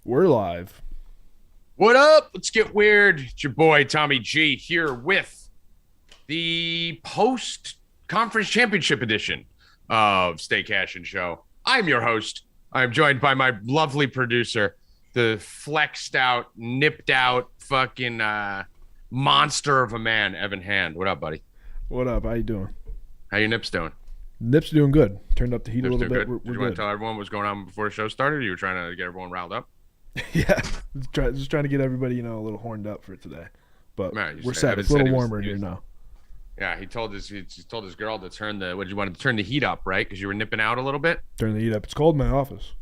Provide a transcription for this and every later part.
We're live. What up? Let's get weird. It's your boy Tommy G here with the post-conference championship edition of Stay Cashin show. I'm your host. I'm joined by my lovely producer, the flexed out, nipped out, fucking monster of a man, Evan Hand. What up, buddy? What up? How you doing? How your nips doing? Nips doing good. Turned up the heat Nips a little bit. good? We're Did you good. want to tell everyone what's going on before the show started? Or you were trying to get everyone riled up? Yeah, just trying to get everybody, a little horned up for today. But Man, we're set. It's a little warmer here now. Yeah, he told his girl to turn you wanted to turn the heat up, right? Because you were nipping out a little bit. Turn the heat up. It's cold in my office.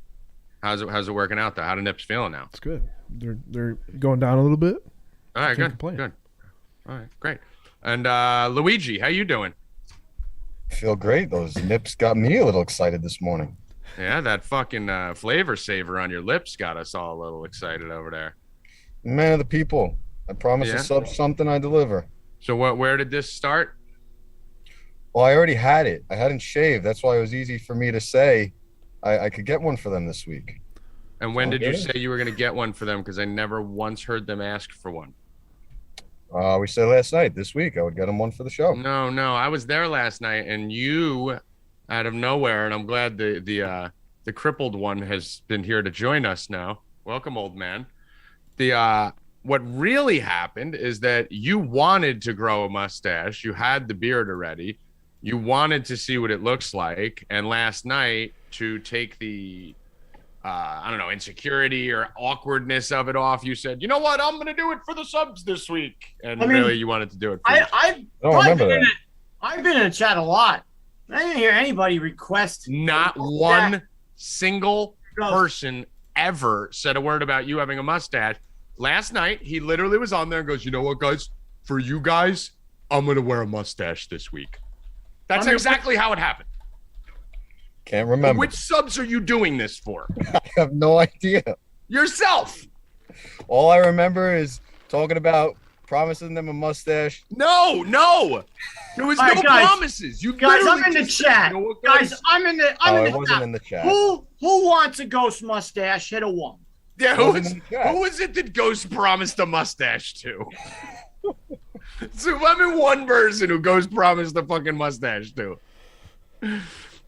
How's it working out though? How the nips feeling now? It's good. They're going down a little bit. All right, good. Good. All right, great. And Luigi, how you doing? Feel great. Those nips got me a little excited this morning. Yeah, that fucking flavor saver on your lips got us all a little excited over there. Man of the people. I promise Yeah? to sub something I deliver. So where did this start? Well, I already had it. I hadn't shaved. That's why it was easy for me to say I could get one for them this week. And when did you Okay. say you were going to get one for them? Because I never once heard them ask for one. We said last night, this week, I would get them one for the show. No, I was there last night, and you, out of nowhere, and I'm glad the crippled one has been here to join us now. Welcome, old man. What really happened is that you wanted to grow a mustache. You had the beard already. You wanted to see what it looks like, and last night to take the insecurity or awkwardness of it off, you said, you know what, I'm going to do it for the subs this week. And really, you wanted to do it for I don't remember that. I've been in the chat a lot. I didn't hear anybody request. Not one single person ever said a word about you having a mustache. Last night, he literally was on there and goes, you know what, guys? For you guys, I'm going to wear a mustache this week. That's exactly how it happened. Can't remember. Which subs are you doing this for? I have no idea. Yourself. All I remember is talking about promising them a mustache. No. There was All right, no guys. promises. You Guys, literally I'm in the just said, chat. you know what, Guys, I'm in the It wasn't chat. in the chat. Who wants a ghost mustache? Hit a 1. Yeah, It wasn't in the chat. who was it that Ghost promised a mustache to? So I'm in one person who Ghost promised a fucking mustache to.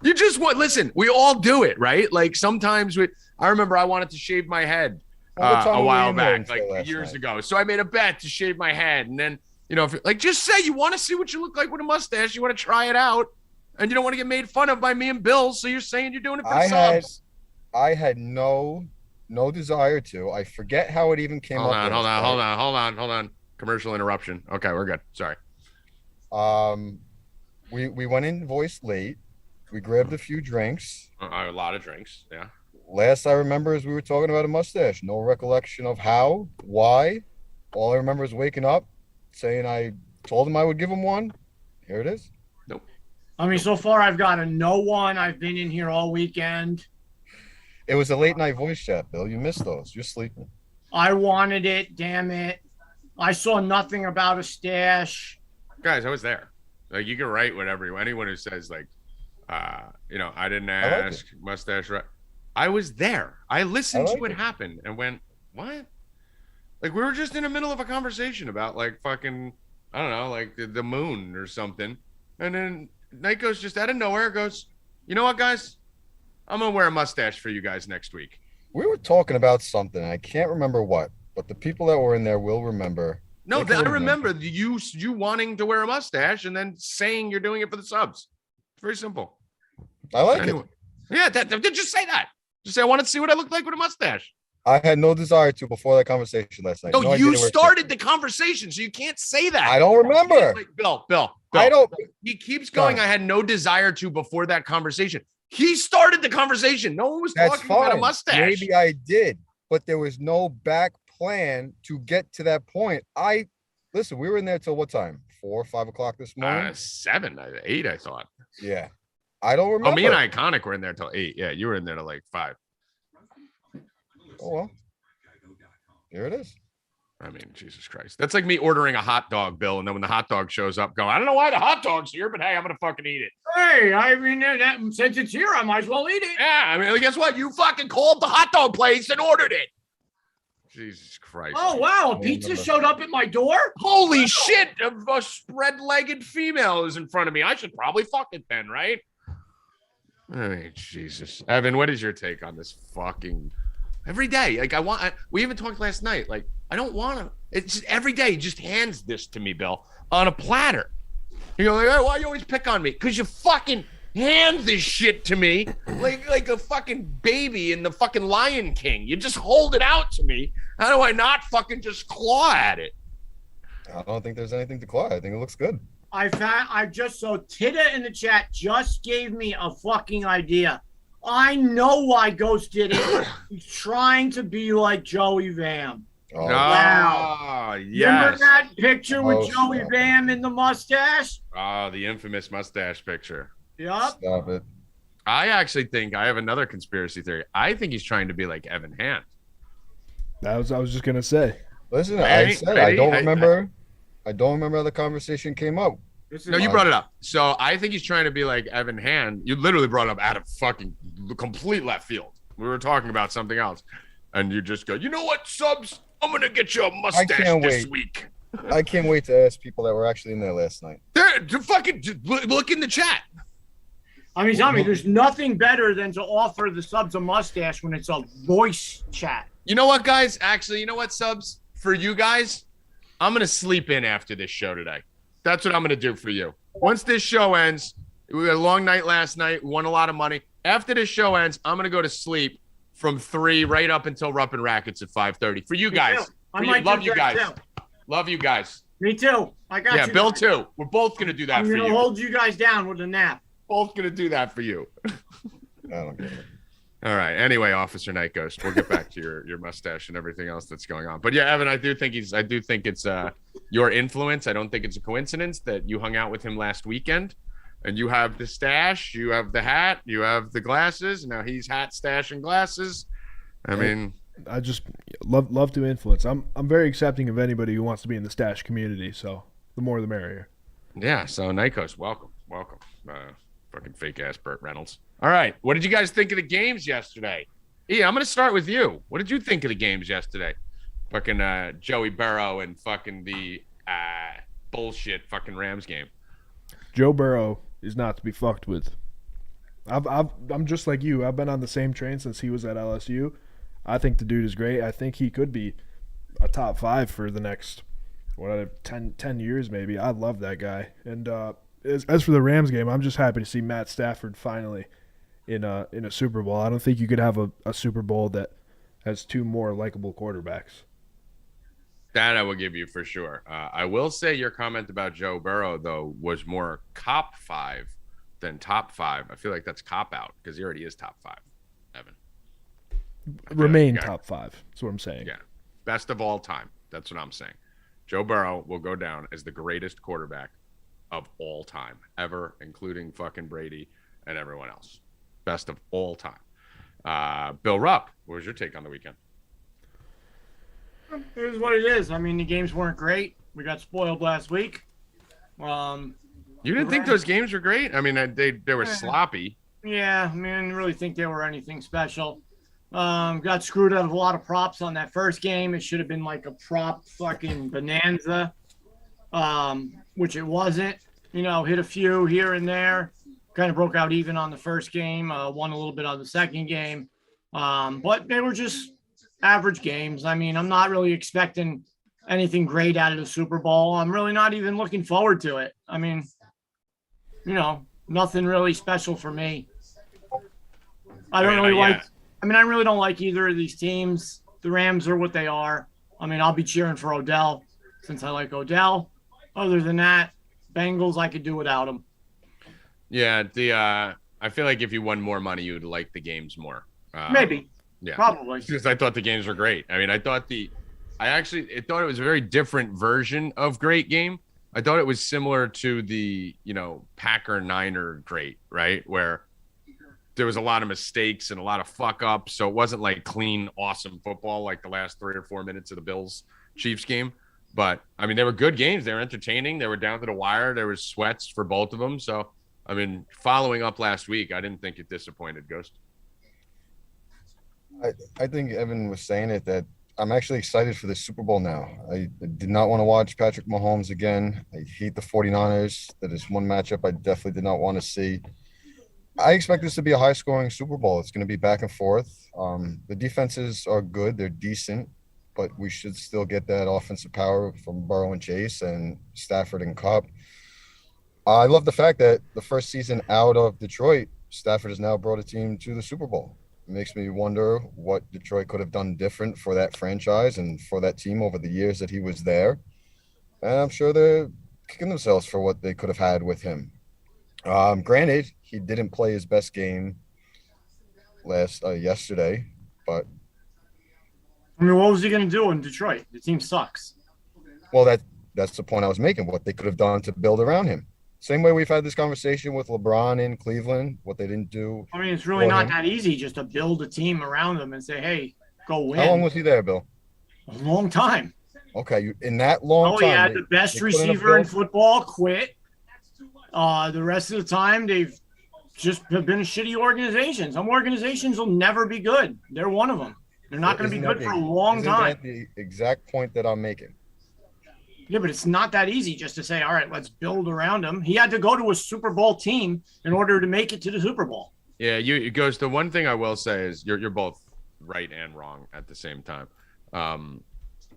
You just want, listen, we all do it, right? Like sometimes I remember I wanted to shave my head All the time a we while were in back, there like last years night. ago. So I made a bet to shave my head. And then, just say you want to see what you look like with a mustache. You want to try it out. And you don't want to get made fun of by me and Bill. So you're saying you're doing it for the subs. I had no desire to. I forget how it even came Hold up. on. Commercial interruption. Okay, we're good. Sorry. We went in voice late. We grabbed a few drinks. A lot of drinks. Yeah. Last I remember is we were talking about a mustache. No recollection of how, why. All I remember is waking up, saying I told him I would give him one. Here it is. Nope. I mean, so far I've got a no one. I've been in here all weekend. It was a late night voice chat, Bill. You missed those. You're sleeping. I wanted it. Damn it. I saw nothing about a stash. Guys, I was there. Like you can write whatever. Anyone who says like, I didn't I like ask mustache. Right? I was there. I listened I like to what it. happened and went, what? Like we were just in the middle of a conversation about like fucking, I don't know, like the moon or something. And then Night goes just out of nowhere goes, you know what, guys? I'm gonna wear a mustache for you guys next week. We were talking about something. I can't remember what, but the people that were in there will remember. No, They can I remember you wanting to wear a mustache and then saying you're doing it for the subs. It's very simple. I like Anyway. it. Yeah, just say that. Just say I wanted to see what I looked like with a mustache. I had no desire to before that conversation last night. No, idea you where it started the conversation, so you can't say that. I don't remember. Wait, Bill. I don't. He keeps going. Sorry. I had no desire to before that conversation. He started the conversation. No one was That's talking about a fine. mustache. Maybe I did, but there was no back plan to get to that point. Listen. We were in there till what time? 4 or 5 o'clock this morning. 7, 8, I thought. Yeah, I don't remember. Oh, me and Iconic were in there till 8. Yeah, you were in there till like 5. Oh well, here it is. I mean, Jesus Christ. That's like me ordering a hot dog, Bill, and then when the hot dog shows up, going, I don't know why the hot dog's here, but hey, I'm going to fucking eat it. Hey, I mean, since it's here, I might as well eat it. Yeah, I mean, guess what? You fucking called the hot dog place and ordered it. Jesus Christ. Oh, wow. A pizza showed up at my door? Holy shit. A spread-legged female is in front of me. I should probably fuck it then, right? I mean, Jesus. Evan, what is your take on this fucking... Every day. Like, we even talked last night. Like, I don't want to... It's just every day he just hands this to me, Bill, on a platter. You know, like, why you always pick on me? Because you fucking hand this shit to me like a fucking baby in the fucking Lion King. You just hold it out to me. How do I not fucking just claw at it? I don't think there's anything to claw. I think it looks good. Tita in the chat just gave me a fucking idea. I know why Ghost did it. He's trying to be like Joey Vam. Oh, wow. Yes. Remember that picture with Joey Vam in the mustache? Oh, the infamous mustache picture. Yep. Stop it. I actually think I have another conspiracy theory. I think he's trying to be like Evan Hand. I was just gonna say. Listen, I don't remember how the conversation came up. No, you brought it up. So I think he's trying to be like Evan Hand. You literally brought it up out of fucking complete left field. We were talking about something else. And you just go, you know what, Subs? I'm going to get you a mustache this week. I can't wait to ask people that were actually in there last night. Look in the chat. I mean, tell me, there's nothing better than to offer the Subs a mustache when it's a voice chat. You know what, guys? Actually, you know what, Subs? For you guys, I'm going to sleep in after this show today. That's what I'm going to do for you. Once this show ends, we had a long night last night. We won a lot of money. After this show ends, I'm going to go to sleep from 3 right up until Rupp and Rackets at 5:30. For you guys. Love you guys. Love you guys. Me too. I got you. Yeah, Bill too. We're both going to do that for you. I'm going to hold you guys down with a nap. Both going to do that for you. I don't get it. All right. Anyway, Officer Night Ghost, we'll get back to your mustache and everything else that's going on. But yeah, Evan, I do think it's your influence. I don't think it's a coincidence that you hung out with him last weekend. And you have the stash, you have the hat, you have the glasses. Now he's hat, stash, and glasses. I mean, I just love to influence. I'm very accepting of anybody who wants to be in the stash community. So the more the merrier. Yeah. So Nikos, welcome. Fucking fake ass Burt Reynolds. All right. What did you guys think of the games yesterday? I'm going to start with you. What did you think of the games yesterday? Fucking Joey Burrow and fucking the bullshit fucking Rams game. Joe Burrow is not to be fucked with. I'm just like you. I've been on the same train since he was at LSU. I think the dude is great. I think he could be a top 5 for the next 10 years maybe. I love that guy. And as for the Rams game, I'm just happy to see Matt Stafford finally in a Super Bowl. I don't think you could have a Super Bowl that has 2 more likable quarterbacks. That I will give you for sure. I will say your comment about Joe Burrow, though, was more cop 5 than top 5. I feel like that's cop out because he already is top 5, Evan. Remain top 5. That's what I'm saying. Yeah. Best of all time. That's what I'm saying. Joe Burrow will go down as the greatest quarterback of all time, ever, including fucking Brady and everyone else. Best of all time. Bill Rupp, what was your take on the weekend? It is what it is. I mean, the games weren't great. We got spoiled last week. You didn't think those games were great? I mean, they were sloppy. Yeah, I mean, I didn't really think they were anything special. Got screwed out of a lot of props on that first game. It should have been like a prop fucking bonanza, which it wasn't. You know, hit a few here and there. Kind of broke out even on the first game. Won a little bit on the second game. But they were just average games. I mean, I'm not really expecting anything great out of the Super Bowl. I'm really not even looking forward to it. I mean, you know, nothing really special for me. I really don't like either of these teams. The Rams are what they are. I mean, I'll be cheering for Odell since I like Odell. Other than that, Bengals, I could do without them. Yeah, I feel like if you won more money, you would like the games more. Maybe. Yeah, probably. Because I thought the games were great. I mean, I thought it was a very different version of great game. I thought it was similar to the, Packer-Niner great, right? Where there was a lot of mistakes and a lot of fuck ups. So it wasn't like clean, awesome football like the last 3 or 4 minutes of the Bills-Chiefs game. But, I mean, they were good games. They were entertaining. They were down to the wire. There was sweats for both of them. So, I mean, following up last week, I didn't think it disappointed, Ghost. I think Evan was saying it that I'm actually excited for the Super Bowl now. I did not want to watch Patrick Mahomes again. I hate the 49ers. That is one matchup I definitely did not want to see. I expect this to be a high scoring Super Bowl. It's going to be back and forth. The defenses are good, they're decent, but we should still get that offensive power from Burrow and Chase and Stafford and Cup. I love the fact that the first season out of Detroit, Stafford has now brought a team to the Super Bowl. It makes me wonder what Detroit could have done different for that franchise and for that team over the years that he was there. And I'm sure they're kicking themselves for what they could have had with him. Granted, he didn't play his best game yesterday, but I mean, what was he going to do in Detroit? The team sucks. well, that's the point I was making. What they could have done to build around him. Same way we've had this conversation with LeBron in Cleveland. What they didn't do. I mean, it's really for not him. that easy just to build a team around him and say, "Hey, go win." How long was he there, Bill? A long time. Okay, in that long Oh, time. he had the best they put in a receiver in build- football. Quit. The rest of the time, they've just been a shitty organization. Some organizations will never be good. They're one of them. They're not going to be Isn't good that for a the- long isn't time. that the exact point that I'm making? Yeah, but it's not that easy just to say, all right, let's build around him. He had to go to a Super Bowl team in order to make it to the Super Bowl. Yeah, it goes. The one thing I will say is you're both right and wrong at the same time.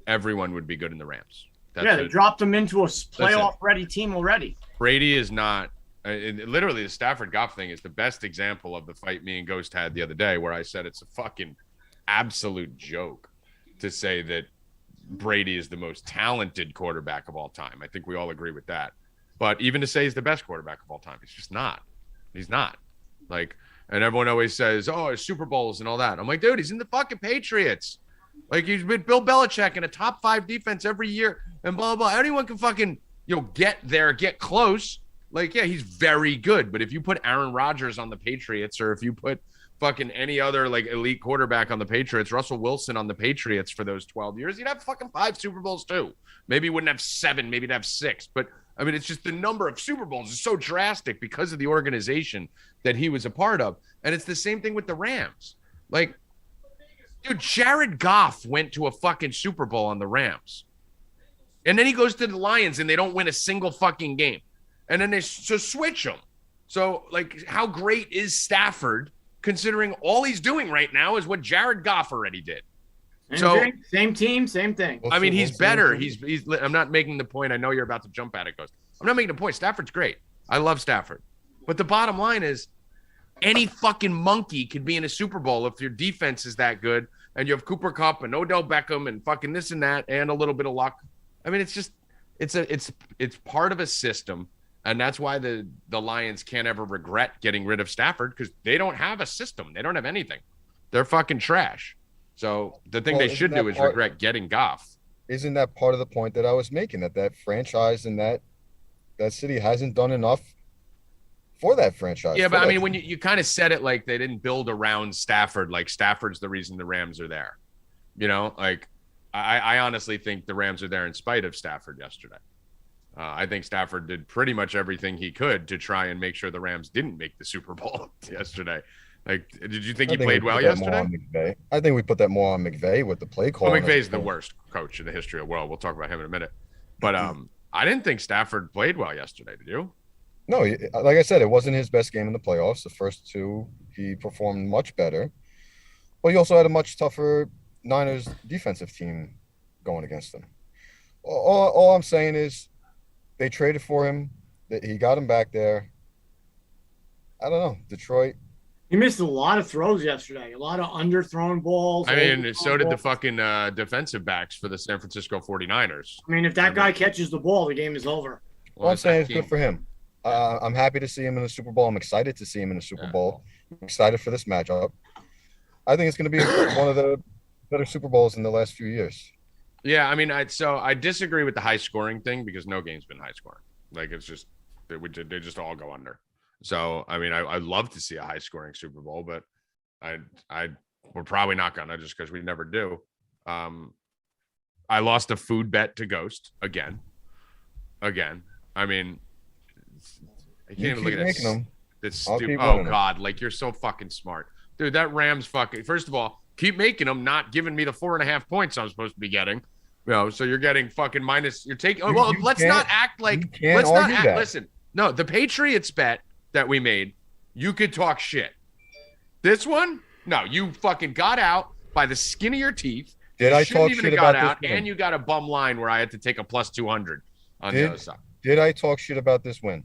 Everyone would be good in the Rams. They dropped him into a playoff-ready team already. Brady is not. Literally, the Stafford Goff thing is the best example of the fight me and Ghost had the other day, where I said it's a fucking absolute joke to say that Brady is the most talented quarterback of all time. I think we all agree with that. But even to say he's the best quarterback of all time, he's just not. He's not. Like, and everyone always says, "Oh, Super Bowls and all that." I'm like, dude, he's in the fucking Patriots. Like, he's with Bill Belichick in a top 5 defense every year, and blah blah. Anyone can fucking get there, get close. Like, yeah, he's very good. But if you put Aaron Rodgers on the Patriots, or if you put fucking any other like elite quarterback on the Patriots, Russell Wilson on the Patriots for those 12 years, he'd have fucking 5 Super Bowls too. Maybe he wouldn't have 7, maybe he'd have 6. But I mean, it's just the number of Super Bowls is so drastic because of the organization that he was a part of. And it's the same thing with the Rams. Like, dude, Jared Goff went to a fucking Super Bowl on the Rams. And then he goes to the Lions and they don't win a single fucking game. And then they just switch him. So, like, how great is Stafford considering all he's doing right now is what Jared Goff already did? Same team, same thing. I mean, he's better. He's. I'm not making the point. I know you're about to jump at it, Ghost. I'm not making the point. Stafford's great. I love Stafford. But the bottom line is any fucking monkey could be in a Super Bowl if your defense is that good and you have Cooper Kupp and Odell Beckham and fucking this and that and a little bit of luck. I mean, it's just it's part of a system. And that's why the Lions can't ever regret getting rid of Stafford, because they don't have a system. They don't have anything. They're fucking trash. So the thing they should do is regret getting Goff. Isn't that part of the point that I was making, that franchise and that city hasn't done enough for that franchise? Yeah, but I mean, when you kind of said it like they didn't build around Stafford, like Stafford's the reason the Rams are there. You know, like I honestly think the Rams are there in spite of Stafford yesterday. I think Stafford did pretty much everything he could to try and make sure the Rams didn't make the Super Bowl yesterday. Like, did you think he played well yesterday? I think we put that more on McVay with the play call. Well, McVay's the worst coach in the history of the world. We'll talk about him in a minute. But I didn't think Stafford played well yesterday. Did you? No, like I said, it wasn't his best game in the playoffs. The first 2, he performed much better. But he also had a much tougher Niners defensive team going against him. All I'm saying is they traded for him. He got him back there. I don't know. Detroit. He missed a lot of throws yesterday. A lot of underthrown balls. I mean, so did the fucking defensive backs for the San Francisco 49ers. I mean, if that guy catches the ball, the game is over. Well, I'm saying it's good for him. I'm happy to see him in the Super Bowl. I'm excited to see him in the Super Bowl. I'm excited for this matchup. I think it's going to be one of the better Super Bowls in the last few years. Yeah, I mean, I disagree with the high scoring thing because no game's been high scoring. Like, it's just they just all go under. So I mean, I'd love to see a high scoring Super Bowl, but we're probably not gonna, just because we never do. I lost a food bet to Ghost again. I mean, I can't even look at this stupid. Oh God, like, you're so fucking smart, dude. That Rams fucking. First of all, Keep making them, not giving me the 4.5 points I'm supposed to be getting. So you're getting fucking minus. You're taking. Well, let's not act like. Let's not act. Listen, no, the Patriots bet that we made, you could talk shit. This one, no, you fucking got out by the skin of your teeth. Did I talk shit about this win? And you got a bum line where I had to take a plus 200 on the other side. Did I talk shit about this win?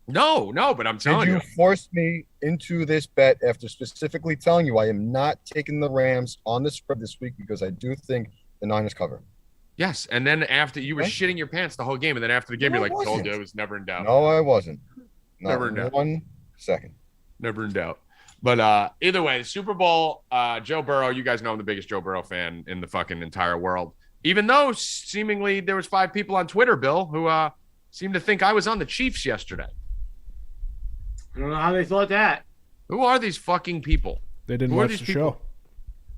No, but I'm telling you. Did you force me into this bet after specifically telling you I am not taking the Rams on the spread this week because I do think the Niners cover? Yes, and then after you were shitting your pants the whole game, and then after the game, you're like, told you it was never in doubt. No, I wasn't. Never in doubt. 1 second. Never in doubt. But either way, the Super Bowl, Joe Burrow, you guys know I'm the biggest Joe Burrow fan in the fucking entire world. Even though seemingly there was 5 people on Twitter, Bill, who seemed to think I was on the Chiefs yesterday. I don't know how they thought that. Who are these fucking people? They didn't watch the show.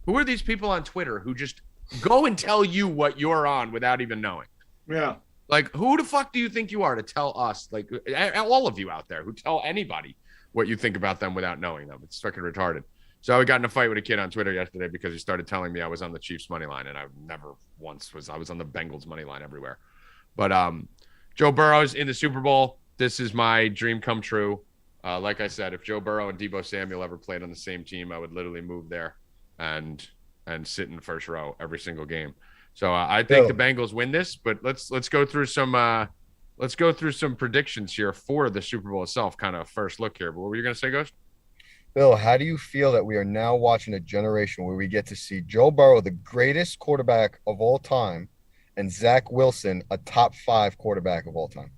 Who are these people on Twitter who just go and tell you what you're on without even knowing? Yeah. Like, who the fuck do you think you are to tell us, like, all of you out there who tell anybody what you think about them without knowing them? It's fucking retarded. So I got in a fight with a kid on Twitter yesterday because he started telling me I was on the Chiefs money line, and I never once was. I was on the Bengals money line everywhere. But Joe Burrow's in the Super Bowl. This is my dream come true. Like I said, if Joe Burrow and Deebo Samuel ever played on the same team, I would literally move there and sit in the first row every single game. So I think the Bengals win this, but let's go through some predictions here for the Super Bowl itself. Kind of first look here. But what were you going to say, Ghost? Bill, how do you feel that we are now watching a generation where we get to see Joe Burrow, the greatest quarterback of all time, and Zach Wilson, a top 5 quarterback of all time?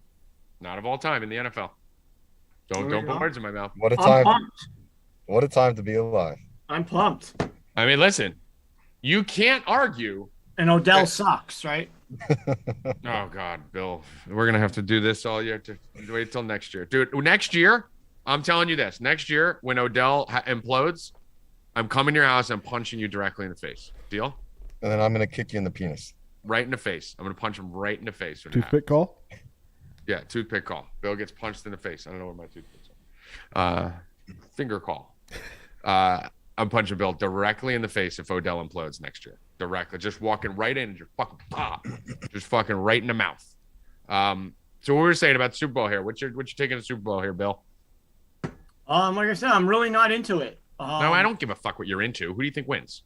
Not of all time in the NFL. Don't put words in my mouth. What a time! What a time to be alive. I'm pumped. I mean, listen, you can't argue. And Odell sucks, right? Oh God, Bill, we're gonna have to do this all year. To wait till next year, dude. Next year, I'm telling you this. Next year, when Odell implodes, I'm coming to your house and I'm punching you directly in the face. Deal? And then I'm gonna kick you in the penis. Right in the face. I'm gonna punch him right in the face. Toothpick call? Yeah, toothpick call. Bill gets punched in the face. I don't know where my toothpicks are. Finger call. I'm punching Bill directly in the face if Odell implodes next year. Directly. Just walking right in and just fucking pop. Just fucking right in the mouth. So what we were saying about the Super Bowl here. What you taking the Super Bowl here, Bill? Like I said, I'm really not into it. No, I don't give a fuck what you're into. Who do you think wins?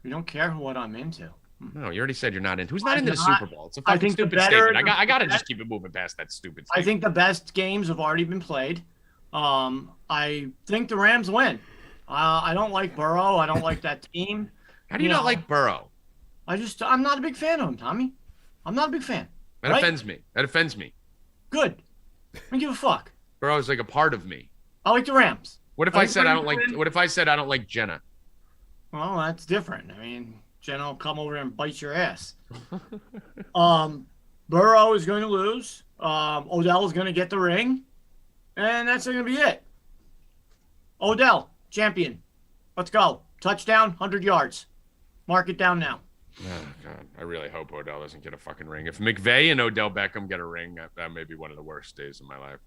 You don't care what I'm into. No, you already said you're not into. Who's not into the Super Bowl? It's a fucking stupid statement. I got to just keep it moving past that stupid statement. I think the best games have already been played. I think the Rams win. I don't like Burrow. I don't like that team. How do you not like Burrow? I'm not a big fan of him, Tommy. I'm not a big fan. That offends me. That offends me. Good. I don't give a fuck. Burrow is like a part of me. I like the Rams. What if I said I don't like? What if I said I don't like Jenna? Well, that's different. I mean, Jenna will come over and bite your ass. Burrow is going to lose. Odell is going to get the ring. And that's going to be it. Odell, champion. Let's go. Touchdown, 100 yards. Mark it down now. Oh, God. I really hope Odell doesn't get a fucking ring. If McVay and Odell Beckham get a ring, that may be one of the worst days of my life.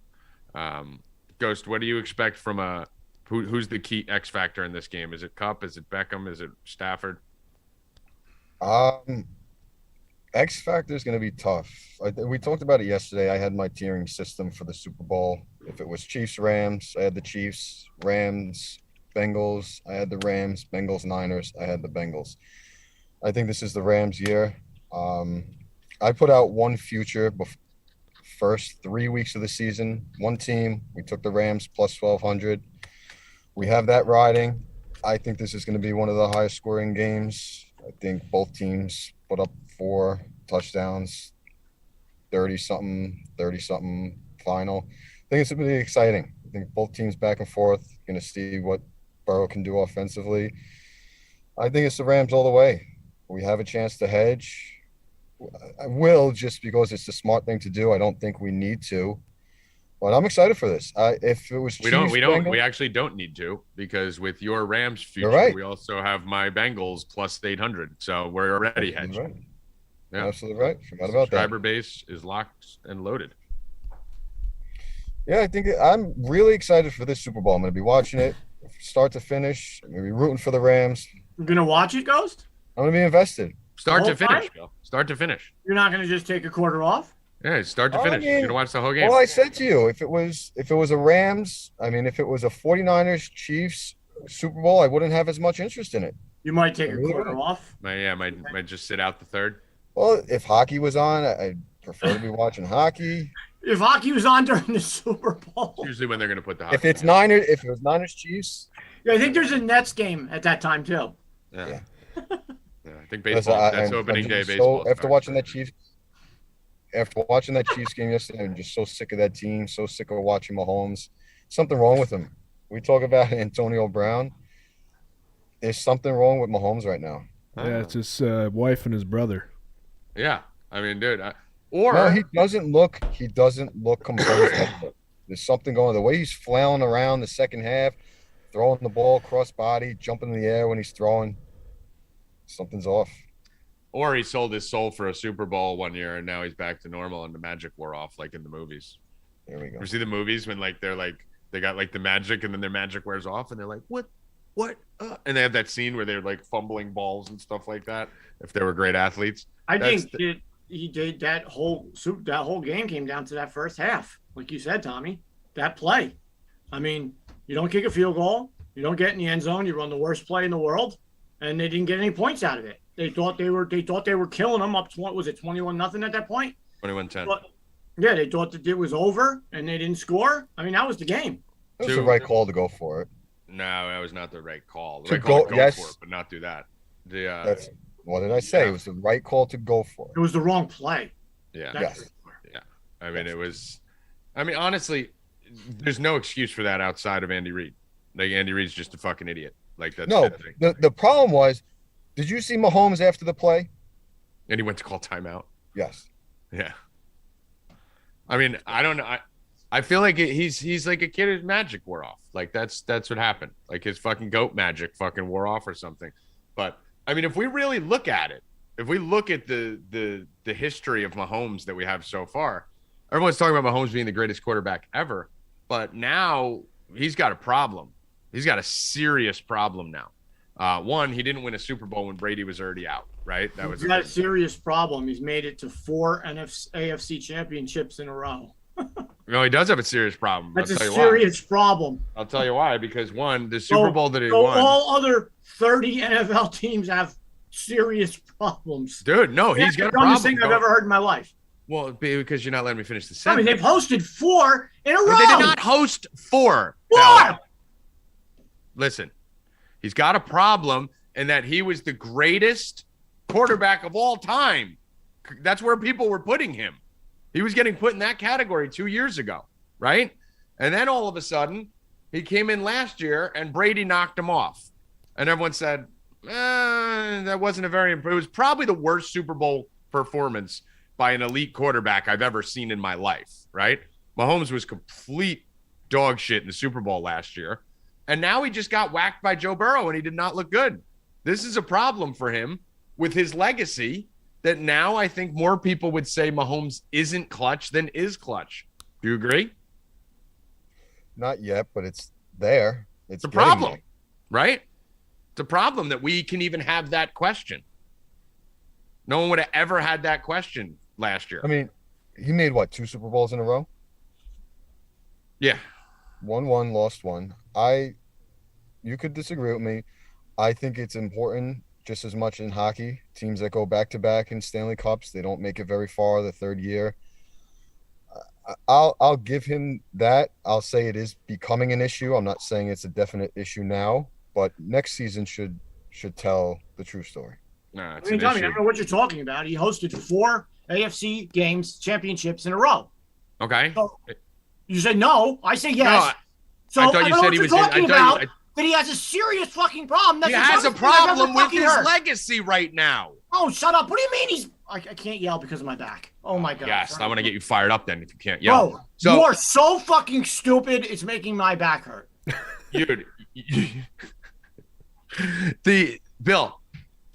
Ghost, what do you expect from who's the key X factor in this game? Is it Kupp? Is it Beckham? Is it Stafford? X factor is going to be tough. We talked about it yesterday. I had my tiering system for the Super Bowl. If it was Chiefs, Rams, I had the Chiefs, Rams, Bengals. I had the Rams, Bengals, Niners. I had the Bengals. I think this is the Rams' year. I put out one future first 3 weeks of the season. One team. We took the Rams plus 1,200. We have that riding. I think this is going to be one of the highest scoring games. I think both teams put up 4 touchdowns, 30-something final. I think it's going to be exciting. I think both teams back and forth, going to see what Burrow can do offensively. I think it's the Rams all the way. We have a chance to hedge. I will, just because it's the smart thing to do. I don't think we need to. But I'm excited for this. If it was we actually don't need to, because with your Rams future, we also have my Bengals plus 800. So we're already hedged. Right. Yeah. Absolutely right. Forgot about that. Subscriber base is locked and loaded. Yeah, I think I'm really excited for this Super Bowl. I'm going to be watching it. start to finish. I'm gonna be rooting for the Rams. You're gonna watch it, Ghost? I'm gonna be invested. Start The to whole finish, time? Bill. Start to finish. You're not gonna just take a quarter off? Yeah, start to I finish. mean, You're gonna watch the whole game. Well, I said to you, if it was a Rams, I mean, if it was a 49ers Chiefs Super Bowl, I wouldn't have as much interest in it. You might take a Really? quarter off. Might just sit out the third. Well, if hockey was on, I'd prefer to be watching hockey. If hockey was on during the Super Bowl, It's usually when they're gonna put the hockey. If it was Niners Chiefs, yeah, I think there's a Nets game at that time too. Yeah. Yeah. Yeah, I think baseball. That's opening day so baseball. after watching that Chiefs game yesterday, I'm just so sick of that team. So sick of watching Mahomes. Something wrong with him. We talk about Antonio Brown. There's something wrong with Mahomes right now. Yeah, it's his wife and his brother. Yeah, I mean, dude. No, he doesn't look composed. There's something going on. The way he's flailing around the second half, throwing the ball cross body, jumping in the air when he's throwing, something's off. Or he sold his soul for a Super Bowl one year, and now he's back to normal, and the magic wore off, like in the movies. There we go. You see the movies when they got like the magic, and then their magic wears off, and they're like, what? And they have that scene where they're like fumbling balls and stuff like that. If they were great athletes, I think he did that whole game came down to that first half, like you said, Tommy. That play. I mean, you don't kick a field goal, you don't get in the end zone, you run the worst play in the world, and they didn't get any points out of it. They thought they were killing them up to was it 21-0 at that point? 21-10. But, yeah, they thought that it was over and they didn't score. I mean, that was the game. It was the right call to go for it. No, that was not the right call. The To right call go- to go yes. for it, but not do that. That's what did I say? Yeah. It was the right call to go for It was the wrong play. Yeah. Yes. I mean, it was. I mean, honestly, there's no excuse for that outside of Andy Reid. Like Andy Reid's just a fucking idiot. Like that's No, the thing. the problem was, did you see Mahomes after the play? And he went to call timeout. Yes. Yeah. I mean, I don't know. I feel like he's like a kid whose magic wore off. Like that's what happened. Like his fucking goat magic fucking wore off or something. But I mean, if we really look at it, if we look at the history of Mahomes that we have so far, everyone's talking about Mahomes being the greatest quarterback ever. But now he's got a problem. He's got a serious problem now. One, he didn't win a Super Bowl when Brady was already out, right? That was He's got a serious problem. He's made it to 4 AFC championships in a row. No, he does have a serious problem. That's I'll a tell you serious problem. why. I'll tell you why. Because one, the Super Bowl that he So won. all other 30 NFL teams have serious problems. Dude, no, he's got a the dumbest problem. thing I've ever heard in my life. Well, because you're not letting me finish the I mean, sentence. they've hosted 4 in a row. They did not host 4. What? Now, listen, he's got a problem in that he was the greatest quarterback of all time. That's where people were putting him. He was getting put in that category 2 years ago, right? And then all of a sudden, he came in last year and Brady knocked him off. And everyone said, that wasn't it was probably the worst Super Bowl performance by an elite quarterback I've ever seen in my life, right? Mahomes was complete dog shit in the Super Bowl last year. And now he just got whacked by Joe Burrow and he did not look good. This is a problem for him with his legacy that now I think more people would say Mahomes isn't clutch than is clutch. Do you agree? Not yet, but it's there. It's a getting problem, there. right? It's a problem that we can even have that question. No one would have ever had that question last year. I mean, he made what, 2 Super Bowls in a row? Yeah. Won 1, lost 1. You could disagree with me. I think it's important just as much in hockey. Teams that go back-to-back in Stanley Cups, they don't make it very far the third year. I'll give him that. I'll say it is becoming an issue. I'm not saying it's a definite issue now, but next season should tell the true story. No, it's I mean, an Tommy, I issue. don't know what you're talking about. He hosted 4 AFC championships in a row. Okay. So, you said no. I say yes. No, so I thought I you don't know said what he you're was. talking about. That he has a serious fucking problem. That's He the has a dumbest thing I've ever problem with fucking his heard. legacy right now. Oh, shut up. What do you mean he's... I can't yell because of my back. Oh, my God. Yes, I want to get you fired up then if you can't yell. Bro, So- you are so fucking stupid. It's making my back hurt. Dude, Bill,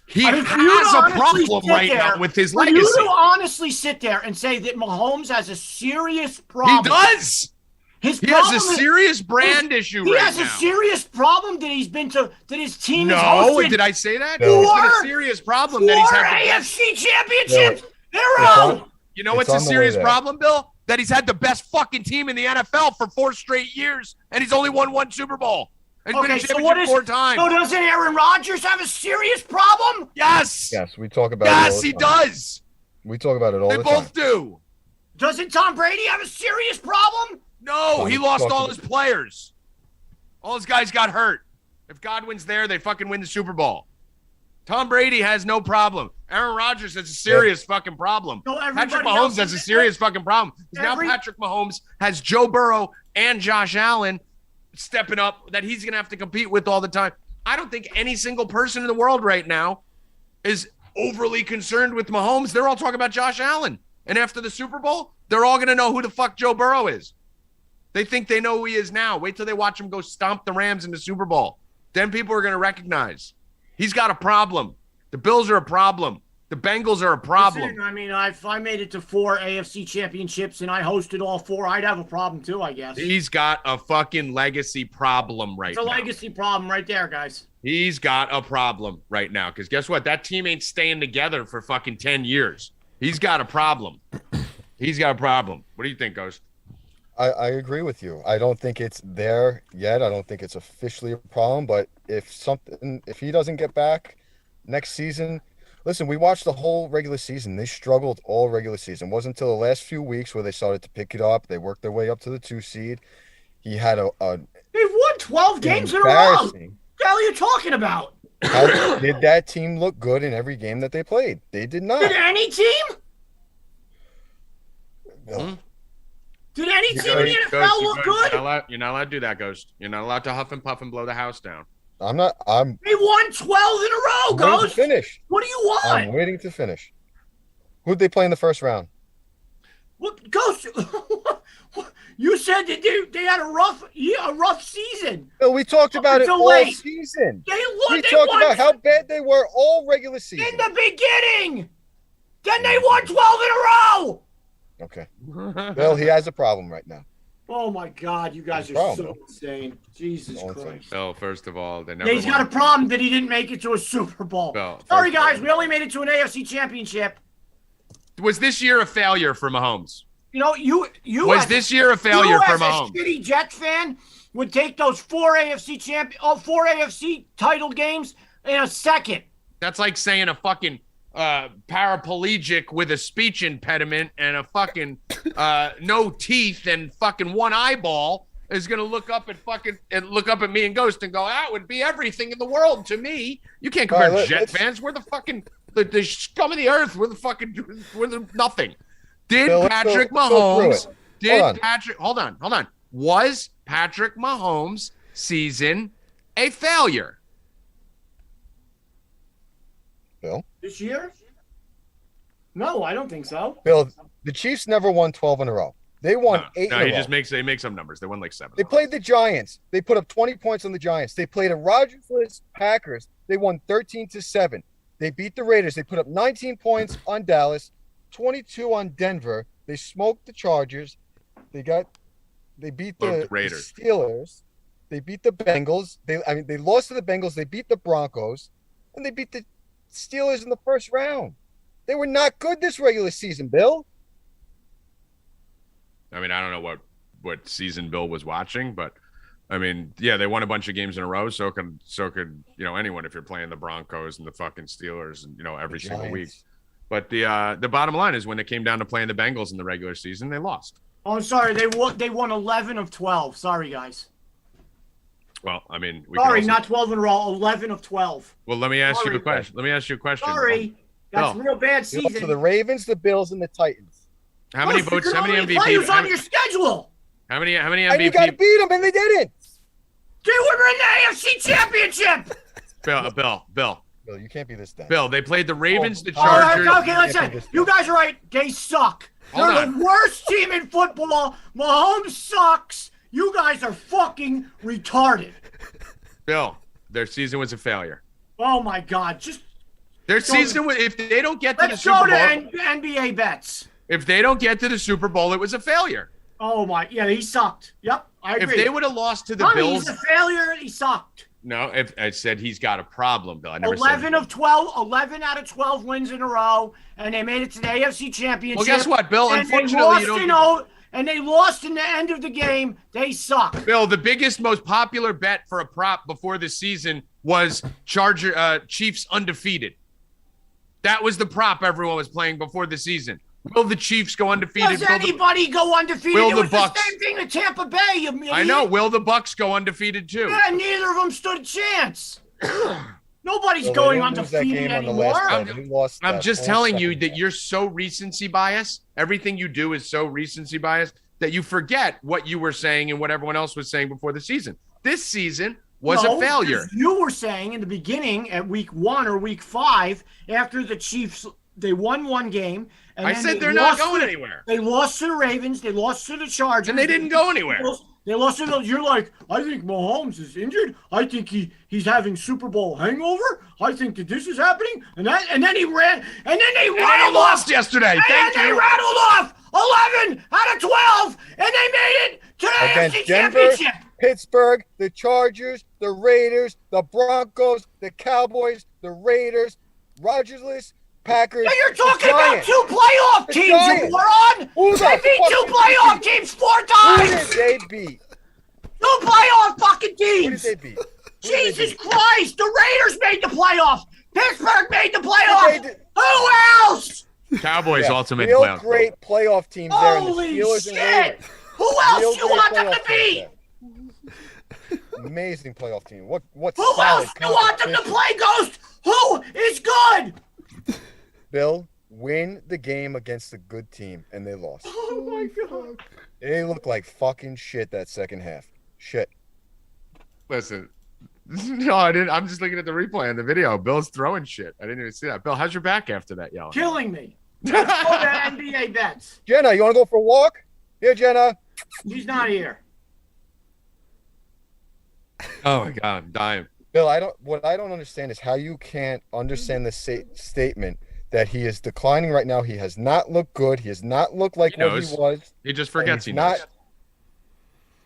he I mean, for you to has a honestly problem sit right there- now with his For legacy. you to honestly sit there and say that Mahomes has a serious He problem. does. His He problem has a is- serious brand issue He right has now. a serious problem that he's been to, that his team is No, hosted did I say that? No. It's been a serious problem that he's four had the best. AFC championships in a It's row. on- You know It's what's a on the way serious there. problem, Bill? That he's had the best fucking team in the NFL for 4 straight years, and he's only won 1 Super Bowl. And he's been in Okay, so championship what is? 4 times. So doesn't Aaron Rodgers have a serious problem? Yes. Yes, we talk about it. Yes, all the he time. does. We talk about it all They the both time. do. Doesn't Tom Brady have a serious problem? No, he Tom, lost talk all to his players. All his guys got hurt. If Godwin's there, they fucking win the Super Bowl. Tom Brady has no problem. Aaron Rodgers has a serious fucking problem. No, everybody Patrick else Mahomes has a is- serious fucking problem. 'Cause now Every- Patrick Mahomes has Joe Burrow and Josh Allen stepping up that he's going to have to compete with all the time. I don't think any single person in the world right now is overly concerned with Mahomes. They're all talking about Josh Allen. And after the Super Bowl, they're all going to know who the fuck Joe Burrow is. They think they know who he is now. Wait till they watch him go stomp the Rams in the Super Bowl. Then people are going to recognize he's got a problem. The Bills are a problem. The Bengals are a problem. Listen, I mean, if I made it to 4 AFC championships and I hosted all 4, I'd have a problem too, I guess. He's got a fucking legacy problem right It's a now. legacy problem right there, guys. He's got a problem right now. Because guess what? That team ain't staying together for fucking 10 years. He's got a problem. He's got a problem. What do you think, Ghost? I agree with you. I don't think it's there yet. I don't think it's officially a problem. But if he doesn't get back next season, listen, we watched the whole regular season. They struggled all regular season. It wasn't until the last few weeks where they started to pick it up. They worked their way up to the 2 seed. He had a They've won 12 games in a row. embarrassing. What the hell are you talking about? How did that team look good in every game that they played? They did not. Did any team? No. Did any You team in the guys- NFL look good? You're not allowed to do that, Ghost. You're not allowed to huff and puff and blow the house down. I'm not. I'm They won 12 in a row, waiting to Ghost. finish. What do you I'm want? waiting to finish. Who'd they play in the first round? What, Ghost? You said that they had a rough season. No, we talked about it until all late. season. They We they talked won about how bad they were all regular season. in the beginning. Then they won 12 in a row. Okay. Well, he has a problem right now. Oh my God, you guys are Problem. so insane. Jesus All I'm saying. Christ. Bill, first of all, they never He's got a won. problem that he didn't make it to a Super Bowl. Bill, Sorry, first of all- guys, we only made it to an AFC championship. Was this year a failure for Mahomes? You know, you Was as- this year a failure you for as Mahomes? a shitty Jets fan would take those 4 AFC title games in a second. That's like saying a fucking paraplegic with a speech impediment and a fucking no teeth and fucking one eyeball is gonna look up at me and Ghost and go, that would be everything in the world to me. You can't compare All right, Jet let's- fans. We're the fucking the scum of the earth. We're the nothing. Did Bill, let's Patrick go through Mahomes? it. Did Hold on. Patrick? Hold on. Was Patrick Mahomes' season a failure? Bill, This year? No, I don't think so. Bill, the Chiefs never won 12 in a row. They won 8 No, in a he row. just makes they make some numbers. They won like 7. They played the Giants. They put up 20 points on the Giants. They played a Rodgers-less Packers. They won 13-7. They beat the Raiders. They put up 19 points on Dallas, 22 on Denver. They smoked the Chargers. They beat Smoked the the Raiders. Steelers. They beat the Bengals. They lost to the Bengals. They beat the Broncos, and they beat the Steelers in the first round. They were not good this regular season, Bill. I mean, I don't know what season Bill was watching, but I mean, yeah, they won a bunch of games in a row. So could anyone if you're playing the Broncos and the fucking Steelers and every The single week. Giants. But the bottom line is when it came down to playing the Bengals in the regular season, they lost. Oh, I'm sorry. They won 11 of 12. Sorry, guys. Well, I mean, we can Sorry, also- not 12 in a row. 11 of 12. Well, let me ask you Sorry, a question. Let me ask you a question. Sorry. That's Bill. real bad They lost to season. the Ravens, the Bills, and the Titans. How many Ghost, votes? you How could many only MVP? play who's on your schedule. How many And you got to MVP? beat them, and they didn't. They were in the AFC championship. Bill. Bill, you can't be this down. Bill, they played the Ravens, the All right, Chargers. okay, listen. You guys are right. They suck. Hold They're on. the worst team in football. Mahomes sucks. You guys are fucking retarded. Bill, their season was a failure. Oh my God. Just Their season was, if they don't get to the let's Super go Bowl, to NBA bets. if they don't get to the Super Bowl, it was a failure. Oh my, yeah, he sucked. Yep, I agree. If they would have lost to the Tommy, Bills, he's a failure. He sucked. no. If I said he's got a problem, Bill, I never 11 said. of 12, 11 out of 12 wins in a row, and they made it to the AFC Championship. Well, guess what, Bill? And Unfortunately, they lost in the end of the game. They suck. Bill, the biggest, most popular bet for a prop before the season was Chiefs undefeated. That was the prop everyone was playing before the season. Will the Chiefs go undefeated? Does anybody go undefeated? Will It the was Bucs? the same thing to Tampa Bay. You I know. Will the Bucs go undefeated too? Yeah, neither of them stood a chance. Nobody's Well, going they didn't lose that undefeated game on the anymore. last play. They lost I'm that just whole telling you second that half. you're so recency bias. Everything you do is so recency bias that you forget what you were saying and what everyone else was saying before the season. This season was a failure. You were saying in the beginning at week 1 or week 5, after the Chiefs, they won one game. And I then said they they're not lost going to- anywhere. They lost to the Ravens. They lost to the Chargers. And they didn't go anywhere. They lost to the. You're like, I think Mahomes is injured. I think he's having Super Bowl hangover. I think that this is happening. And then he ran. And then they And they rattled lost off. yesterday. And Thank then they you. rattled off 11 out of 12, and they made it to the Against AFC Denver, Championship. Pittsburgh, the Chargers, the Raiders, the Broncos, the Cowboys, the Raiders, Rodgersless, Packers. Now you're talking the about Giants. 2 playoff The teams, you Giants. moron! Who the They beat fuck 2 did playoff they beat? teams 4 Who times! did they beat? 2 playoff fucking Who did teams! they beat? Who did they Jesus beat? Christ! The Raiders made the playoffs! Pittsburgh made the They playoffs! did- Who else? Cowboys Yeah, ultimate real playoff. great playoff teams there in the Holy Steelers and shit! Ravens. Who else Real you great want them playoff to beat? teams there. Amazing playoff team. What Who solid else you want them to competition. play, Ghost? Who is good? Bill, win the game against a good team, and they lost. Oh my God. They looked like fucking shit that second half. Shit. Listen. No, I didn't. I'm just looking at the replay on the video. Bill's throwing shit. I didn't even see that. Bill, how's your back after that yelling? Killing me. Let's go to NBA bets. Jenna, you want to go for a walk? Here, Jenna. He's not here. Oh my God, I'm dying. Bill, what I don't understand is how you can't understand the statement that he is declining right now. He has not looked good. He has not looked like He what knows. he was. He just forgets he he's knows. not-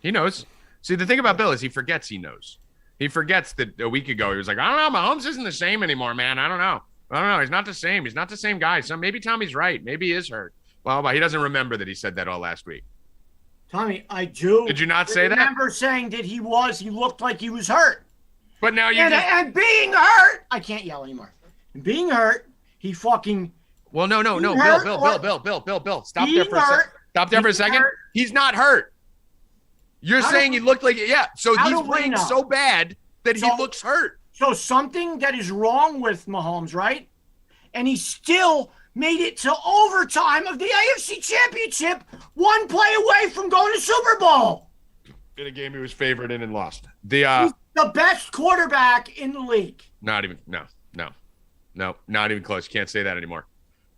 He knows. See, the thing about Bill is he forgets he knows. He forgets that a week ago he was like, I don't know, Mahomes isn't the same anymore, man. I don't know. He's not the same. He's not the same guy. So maybe Tommy's right. Maybe he is hurt. Well, but he doesn't remember that he said that all last week. Tommy, I do. Did you not say that? I remember saying that he looked like he was hurt. But now you And being hurt, I can't yell anymore. And being hurt, he fucking. Well, no. hurt Bill. Stop Being there for a second. hurt. Stop there for a Being second. hurt. He's not hurt. You're How saying do- he looked like it. Yeah. So How he's do we playing know? so bad that he So- looks hurt. So something that is wrong with Mahomes, right? And he still made it to overtime of the AFC Championship, 1 play away from going to Super Bowl. In a game he was favored in and lost. The He's the best quarterback in the league. not even not even close. Can't say that anymore.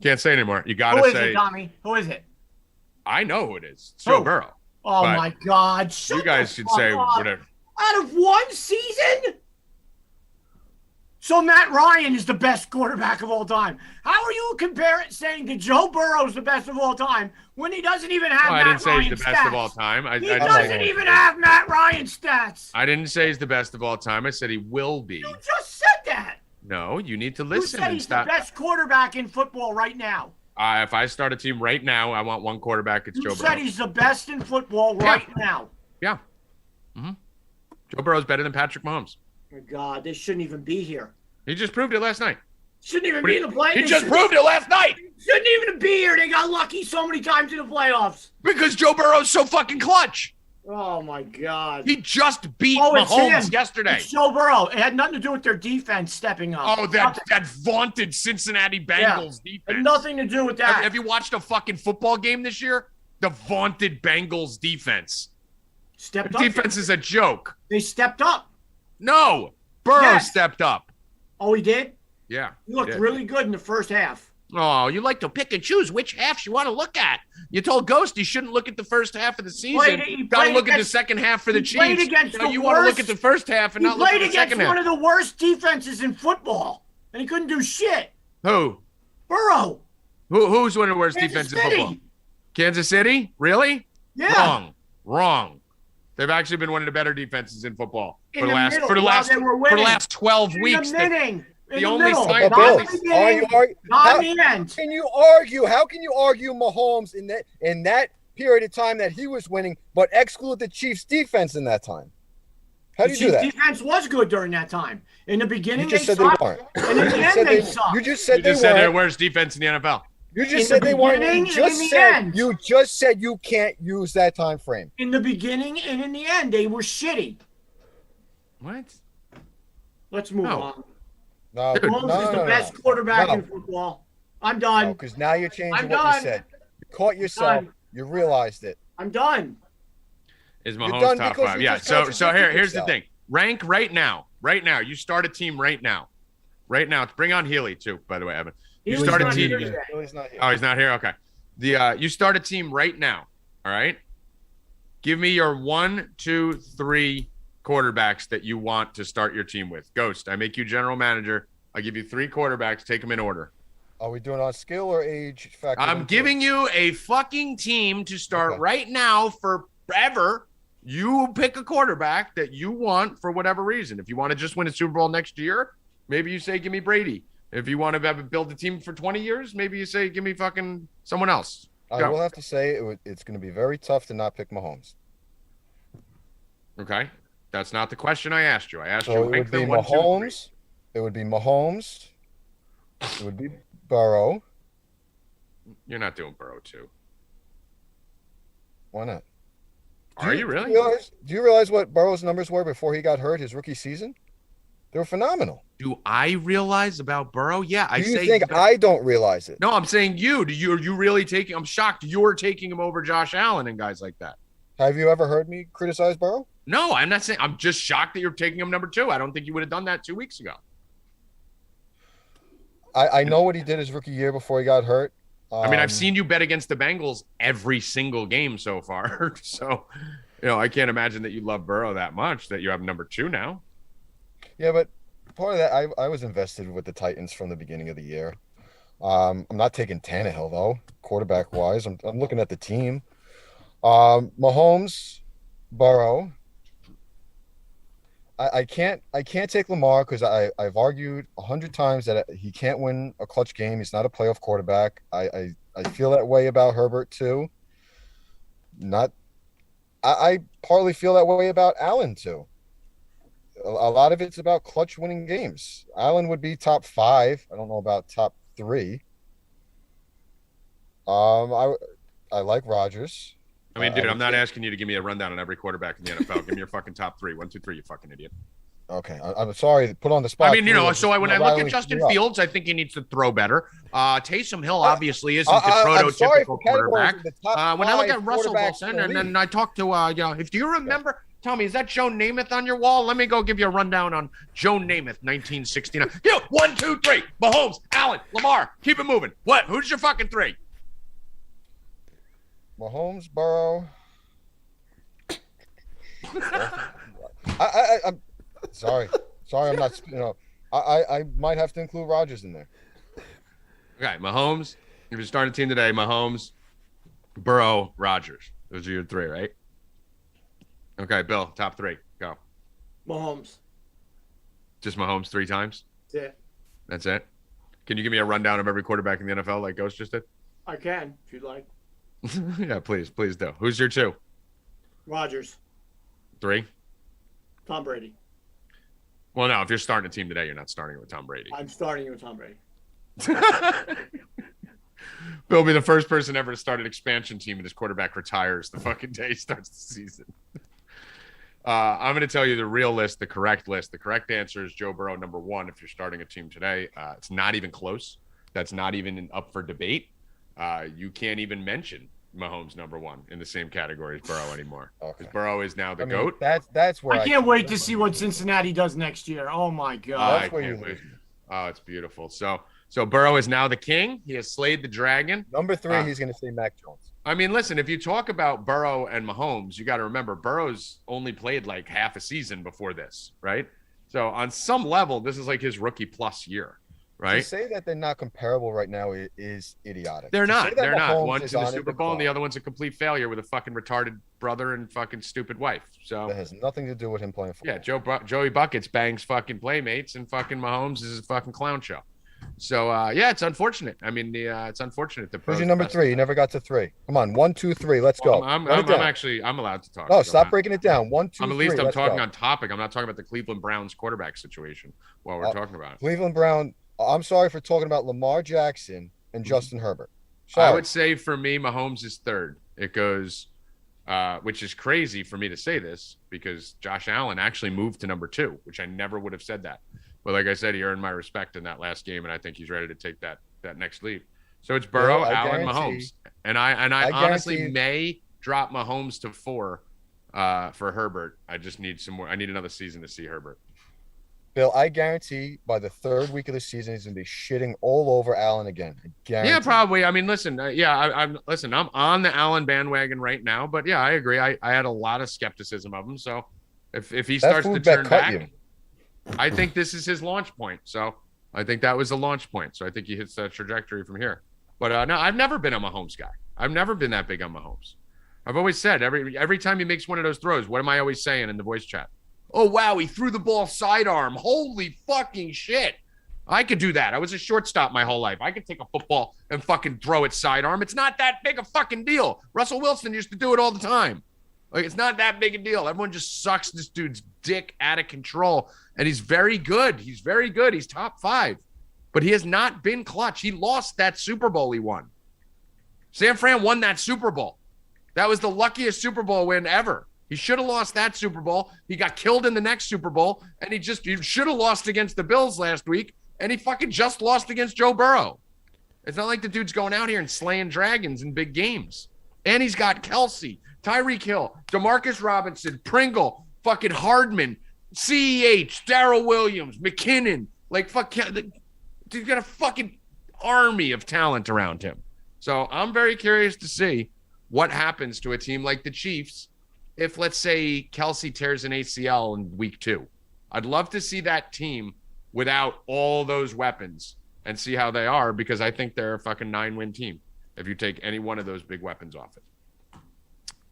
Can't say it anymore. You Who gotta is say it, Tommy? Who is it? I know who it is. It's Joe Who? Burrow. Oh But my God! Shut You guys the should fuck say up. whatever. Out of 1 season? So Matt Ryan is the best quarterback of all time. How are you saying that Joe Burrow is the best of all time when he doesn't even have I Matt didn't say Ryan he's the best stats? of all time. I He didn't doesn't say, even have Matt Ryan stats. I didn't say he's the best of all time. I said he will be. You just said that. No, you need to You listen said and he's stop. the best quarterback in football right now. If I start a team right now, I want one quarterback. It's You Joe said Burrow. he's the best in football right now. Yeah. Joe Burrow's better than Patrick Mahomes. Oh my God, they shouldn't even be here. He just proved it last night. Shouldn't even be in the playoffs. He just proved it last night Shouldn't even be here. They got lucky so many times in the playoffs. because Joe Burrow's so fucking clutch. Oh my God. He just beat It's Mahomes him. yesterday. It's Joe Burrow. It had nothing to do with their defense stepping up. Oh, that vaunted Cincinnati Bengals It defense. had nothing to do with that. Have you watched a fucking football game this year? The vaunted Bengals defense. Stepped The up. defense is a joke. They stepped up. No, Burrow Yes. stepped up. Oh, he did? Yeah. He looked did. really good in the first half. Oh, you like to pick and choose which halves you want to look at. You told Ghost he shouldn't look at the first half of the season. He Got to played look at the against- second half for the he played Chiefs. against Now the you want to look worst- at the first half and He not look at played the against second one half. of the worst defenses in football, and he couldn't do shit. Who? Burrow. Who's one of the worst Kansas defenses in City. football? Kansas City? Really? Yeah. Wrong. They've actually been one of the better defenses in football In the middle, while they were for winning. the last 12 weeks. In the inning. The In the only middle. sign- But the Bill, only- Not in the are you beginning, not in the end. how can you argue Mahomes in that period of time that he was winning, but exclude the Chiefs defense in that time? How do you do that? The defense was good during that time. In the beginning, You just they said they sucked. weren't. And in the end, they sucked. You just said You they just said they're weren't. worst defense in the NFL. You In just the said they weren't. beginning You and in the said end. you just said you can't use that time frame. In the beginning and in the end, they were shitty. What? Let's move No. on. No, Mahomes is the best quarterback in football. I'm done. because now you're changing I'm what done. you said. You caught yourself. done. You realized it. I'm done. Is You're Mahomes done top because 5? you Yeah. just So contradicted here's the yourself. thing. Rank right now. Right now. You start a team right now. Right now. Bring on Healy too, by the way, Evan. You Healy's start a not team. here today. Billy's not here. Oh, he's not here? Okay. You start a team right now. All right. Give me your 1, 2, 3 quarterbacks that you want to start your team with. Ghost, I make you general manager. I'll give you 3 quarterbacks. Take them in order. Are we doing on skill or age factor? I'm giving you a fucking team to start Okay. right now forever. You pick a quarterback that you want for whatever reason. If you want to just win a Super Bowl next year, maybe you say, give me Brady. If you want to build a team for 20 years, maybe you say, give me fucking someone else. I Go. will have to say it's going to be very tough to not pick Mahomes. Okay. That's not the question I asked you. I asked So you it rank would be them 1, 2, 3. Mahomes. It would be Mahomes. It would be Burrow. You're not doing Burrow too. Why not? Are you really? Do you realize what Burrow's numbers were before he got hurt his rookie season? They were phenomenal. Do I realize about Burrow? Yeah, I Do you say. think I don't realize it? No, I'm saying you. Are you really taking? I'm shocked you're taking him over Josh Allen and guys like that. Have you ever heard me criticize Burrow? No, I'm not saying. I'm just shocked that you're taking him number 2. I don't think you would have done that 2 weeks ago. I know what he did his rookie year before he got hurt. I mean, I've seen you bet against the Bengals every single game so far. So, I can't imagine that you love Burrow that much that you have number 2 now. Yeah, but part of that, I was invested with the Titans from the beginning of the year. I'm not taking Tannehill though, quarterback wise. I'm looking at the team. Mahomes, Burrow. I can't take Lamar because I've argued 100 times that he can't win a clutch game. He's not a playoff quarterback. I feel that way about Herbert too. I partly feel that way about Allen too. A lot of it's about clutch winning games. Allen would be top 5. I don't know about top 3. I like Rodgers. I mean, dude, I I'm not would say- asking you to give me a rundown on every quarterback in the NFL. Give me your fucking top 3. 1, 2, 3, you fucking idiot. Okay, I'm sorry to put on the spot. I mean, when I look at Justin Fields. Fields, I think he needs to throw better. Taysom Hill obviously isn't the I'm sorry prototypical for categorizing quarterback. the top When I look 5 at Russell quarterbacks Wilson, in the and league. then I talk to, if do you remember? Tell me, is that Joe Namath on your wall? Let me go give you a rundown on Joe Namath, 1969. 1, 2, 3. Mahomes, Allen, Lamar. Keep it moving. What? Who's your fucking 3? Mahomes, Burrow. I'm sorry. I'm not. I might have to include Rodgers in there. Okay, Mahomes. If you're starting a team today, Mahomes, Burrow, Rodgers. Those are your 3, right? Okay, Bill, top 3. Go. Mahomes. Just Mahomes 3 times? That's it. That's it? Can you give me a rundown of every quarterback in the NFL like Ghost just did? I can, if you'd like. Yeah, please do. Who's your 2? Rodgers. 3? Tom Brady. Well, no, if you're starting a team today, you're not starting with Tom Brady. I'm starting with Tom Brady. Bill will be the first person ever to start an expansion team and his quarterback retires the fucking day he starts the season. I'm going to tell you the real list, the correct list. The correct answer is Joe Burrow, number 1, if you're starting a team today. It's not even close. That's not even up for debate. You can't even mention Mahomes, number 1, in the same category as Burrow anymore. Because Okay. Burrow is now the GOAT. That's where I can't wait to see what Cincinnati does next year. Oh my god. That's where can't you wait. lose me. Oh, it's beautiful. So Burrow is now the king. He has slayed the dragon. Number 3, he's going to say Mac Jones. I mean, listen, if you talk about Burrow and Mahomes, you got to remember Burrow's only played like half a season before this, right? So on some level, this is like his rookie plus year. right? To say that they're not comparable right now is idiotic. They're To say not. that They're not. Mahomes One's is in the on a Super Bowl and the decline, other one's a complete failure with a fucking retarded brother and fucking stupid wife. So that has nothing to do with him playing football. yeah, Joey Buckets bangs fucking playmates, and fucking Mahomes is a fucking clown show. So yeah, it's unfortunate. I mean, it's unfortunate that. Who's your number 3? You never got to 3. Come on, 1, 2, 3. Let's go. I'm Run it down. actually allowed to talk. No, so stop breaking it down. 1, 2, I'm at 3. least I'm Let's talking go. on topic. I'm not talking about the Cleveland Browns quarterback situation while we're talking about it. Cleveland Brown. I'm sorry for talking about Lamar Jackson and Justin Herbert. I Sorry. would say for me, Mahomes is third. It goes, which is crazy for me to say this because Josh Allen actually moved to number 2, which I never would have said that. But like I said, he earned my respect in that last game, and I think he's ready to take that next leap. So it's Burrow, Bill, Allen, Mahomes, and I honestly guarantee- may drop Mahomes to 4 for Herbert. I just need some more. I need another season to see Herbert. Bill, I guarantee by the 3rd week of the season, he's going to be shitting all over Allen again. I guarantee. Yeah, probably. I mean, listen, I'm on the Allen bandwagon right now, but yeah, I agree. I had a lot of skepticism of him. So if he That starts to food bet turn cut back, you. I think this is his launch point. So I think that was the launch point. So I think he hits that trajectory from here. But no, I've never been a Mahomes guy. I've never been that big on Mahomes. I've always said every time he makes one of those throws, what am I always saying in the voice chat? Oh, wow, he threw the ball sidearm. Holy fucking shit. I could do that. I was a shortstop my whole life. I could take a football and fucking throw it sidearm. It's not that big a fucking deal. Russell Wilson used to do it all the time. Like, it's not that big a deal. Everyone just sucks this dude's dick out of control. And he's very good. He's very good. He's top 5. But he has not been clutch. He lost that Super Bowl he won. San Fran won that Super Bowl. That was the luckiest Super Bowl win ever. He should have lost that Super Bowl. He got killed in the next Super Bowl. And he should have lost against the Bills last week. And he fucking just lost against Joe Burrow. It's not like the dude's going out here and slaying dragons in big games. And he's got Kelsey, Tyreek Hill, Demarcus Robinson, Pringle, fucking Hardman, CEH, Darrell Williams, McKinnon. Like, fuck, he's got a fucking army of talent around him. So I'm very curious to see what happens to a team like the Chiefs if, let's say, Kelsey tears an ACL in week 2. I'd love to see that team without all those weapons and see how they are, because I think they're a fucking 9-win team if you take any one of those big weapons off it.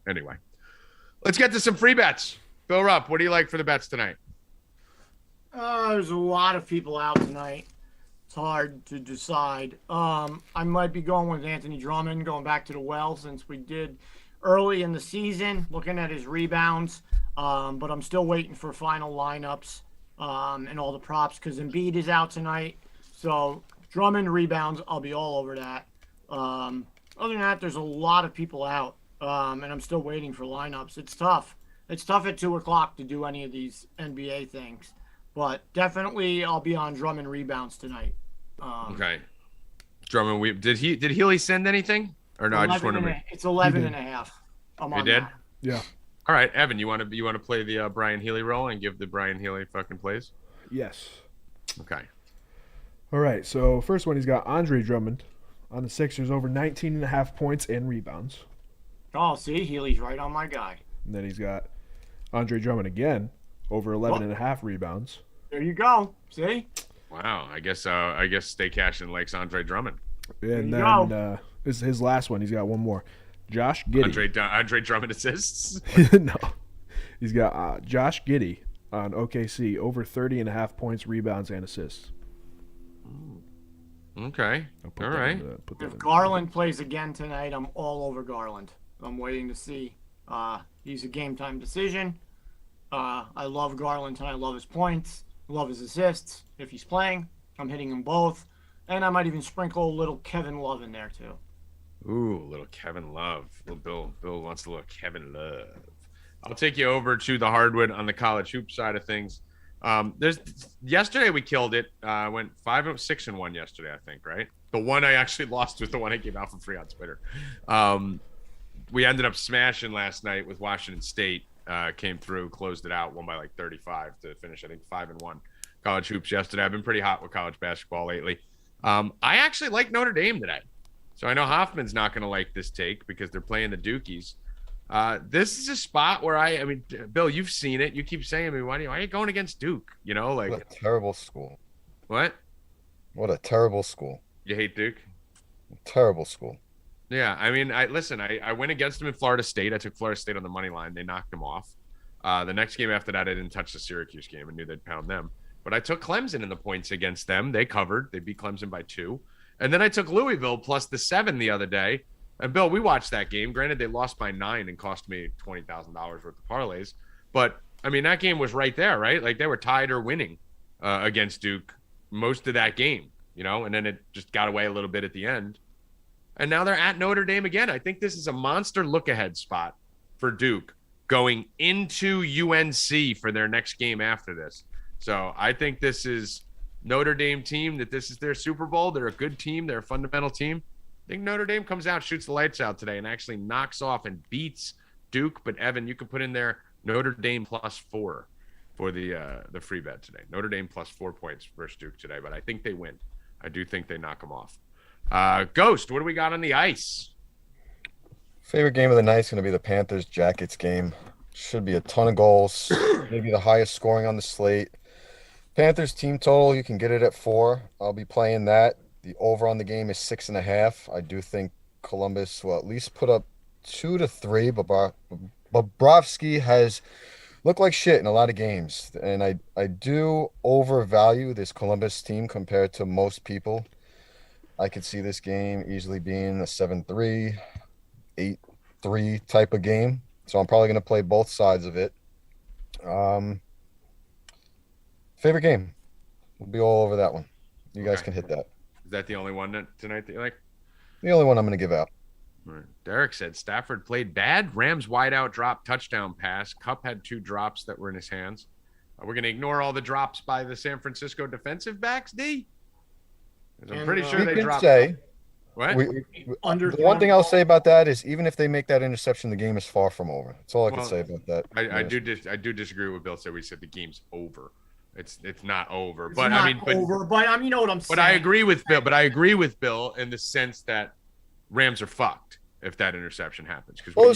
Anyway, let's get to some free bets. Bill Rupp, what do you like for the bets tonight? There's a lot of people out tonight. It's hard to decide. I might be going with Anthony Drummond, going back to the well since we did early in the season, looking at his rebounds. But I'm still waiting for final lineups and all the props because Embiid is out tonight. So Drummond rebounds, I'll be all over that. Other than that, there's a lot of people out, and I'm still waiting for lineups. It's tough. It's tough at 2 o'clock to do any of these NBA things. But definitely I'll be on Drummond rebounds tonight. Okay. Drummond, did Healy send anything? Or no, I just wanted to. It's 11 and a half. I'm on did? that. Yeah. All right, Evan, you want to play the Brian Healy role and give the Brian Healy fucking plays? Yes. Okay. All right. So first one, he's got Andre Drummond on the Sixers over 19.5 points and rebounds. Oh, see, Healy's right on my guy. And then he's got Andre Drummond again over 11.5 rebounds. There you go. See? Wow. I guess Stay Cashin likes Andre Drummond. And you then go. This is his last one. He's got one more. Josh Giddey. Andre Drummond assists. No. He's got Josh Giddey on OKC over 30.5 points, rebounds, and assists. Okay. All right. If Garland plays again tonight, I'm all over Garland. I'm waiting to see. He's a game time decision. I love Garland and I love his points. I love his assists. If he's playing, I'm hitting them both. And I might even sprinkle a little Kevin Love in there too. Ooh, little Kevin Love. Little Bill wants a little Kevin Love. I'll take you over to the hardwood on the college hoop side of things. Yesterday we killed it. Went 5-6-1 yesterday, I think, right? The one I actually lost was the one I gave out for free on Twitter. We ended up smashing last night with Washington State. Came through, closed it out, won by like 35 to finish, I think, 5-1. College hoops yesterday. I've been pretty hot with college basketball lately. I actually like Notre Dame today. So I know Hoffman's not going to like this take because they're playing the Dukies. This is a spot where I mean, Bill, you've seen it. You keep saying to me, why are you going against Duke? You know, like What a terrible school. what? What a terrible school. You hate Duke? Terrible school. Yeah, I mean, I went against them in Florida State. I took Florida State on the money line. They knocked them off. The next game after that, I didn't touch the Syracuse game. I knew they'd pound them. But I took Clemson in the points against them. They covered. They beat Clemson by 2. And then I took Louisville plus the 7 the other day. And Bill, we watched that game. Granted, they lost by 9 and cost me $20,000 worth of parlays. But I mean, that game was right there, right? Like they were tied or winning against Duke most of that game, you know, and then it just got away a little bit at the end. And now they're at Notre Dame again. I think this is a monster look-ahead spot for Duke going into UNC for their next game after this. So I think this is Notre Dame team, that this is their Super Bowl. They're a good team. They're a fundamental team. I think Notre Dame comes out, shoots the lights out today, and actually knocks off and beats Duke. But, Evan, you can put in there Notre Dame plus 4 for the free bet today. Notre Dame plus 4 points versus Duke today, but I think they win. I do think they knock them off. Ghost, what do we got on the ice? Favorite game of the night is going to be the Panthers-Jackets game. Should be a ton of goals, maybe the highest scoring on the slate. Panthers team total, you can get it at 4. I'll be playing that. The over on the game is 6.5. I do think Columbus will at least put up 2 to 3, but Bobrovsky has looked like shit in a lot of games. And I do overvalue this Columbus team compared to most people. I could see this game easily being a 7-3, 8-3 type of game. So I'm probably going to play both sides of it. Favorite game. We'll be all over that one. You guys can hit that. Is that the only one tonight that you like? The only one I'm going to give out. All right. Derek said Stafford played bad. Rams wideout drop touchdown pass. Kupp had 2 drops that were in his hands. We're going to ignore all the drops by the San Francisco defensive backs, D? I'm pretty sure they dropped. What? The one thing I'll say about that is even if they make that interception, the game is far from over. That's all I can say about that. I do disagree with Bill. Said we said the game's over. It's not over. But I mean, you know what I'm saying. But I agree with Bill. But I agree with Bill in the sense that Rams are fucked if that interception happens. Well, it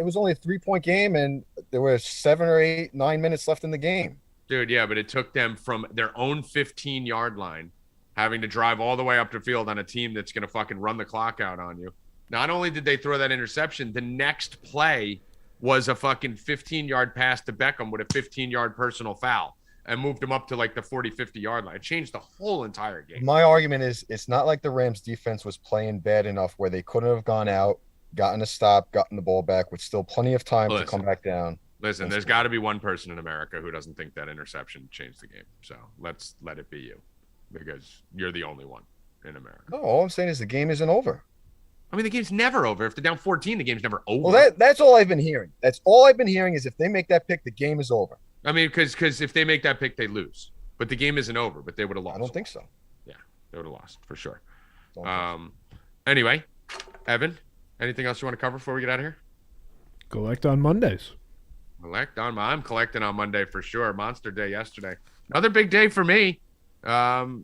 was only a 3-point game, and there were 7 or 8, 9 minutes left in the game. Dude, yeah, but it took them from their own 15-yard line, having to drive all the way up the field on a team that's going to fucking run the clock out on you. Not only did they throw that interception, the next play was a fucking 15-yard pass to Beckham with a 15-yard personal foul and moved him up to like the 40, 50-yard line. It changed the whole entire game. My argument is it's not like the Rams defense was playing bad enough where they couldn't have gone out, gotten a stop, gotten the ball back with still plenty of time to come back down. Listen, there's got to be one person in America who doesn't think that interception changed the game. So let's let it be you. Because you're the only one in America. No, all I'm saying is the game isn't over. I mean, the game's never over. If they're down 14, the game's never over. Well, that's all I've been hearing. That's all I've been hearing is if they make that pick, the game is over. I mean, because if they make that pick, they lose. But the game isn't over, but they would have lost. I don't think so. Yeah, they would have lost for sure. So. Anyway, Evan, anything else you want to cover before we get out of here? Collect on Mondays. I'm collecting on Monday for sure. Monster day yesterday. Another big day for me.